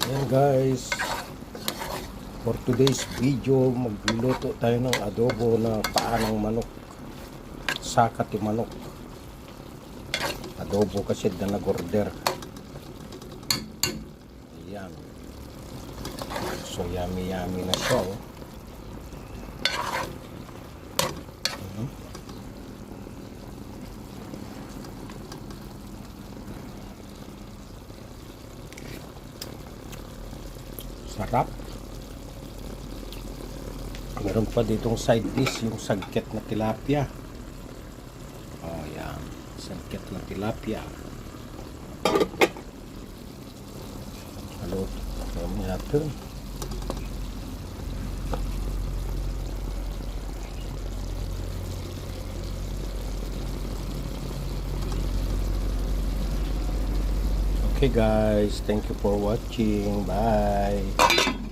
Ayan guys, for today's video, magluluto tayo ng adobo na paa ng manok, sakat yung manok. Adobo kasi na nag-order. Ayan. So yummy yummy na siya oh. Sarap. Meron pa ditong side dish, yung sagket na tilapia. Oh, yan. Sagket na tilapia. Halo. Kami natin. Okay guys, thank you for watching. Bye.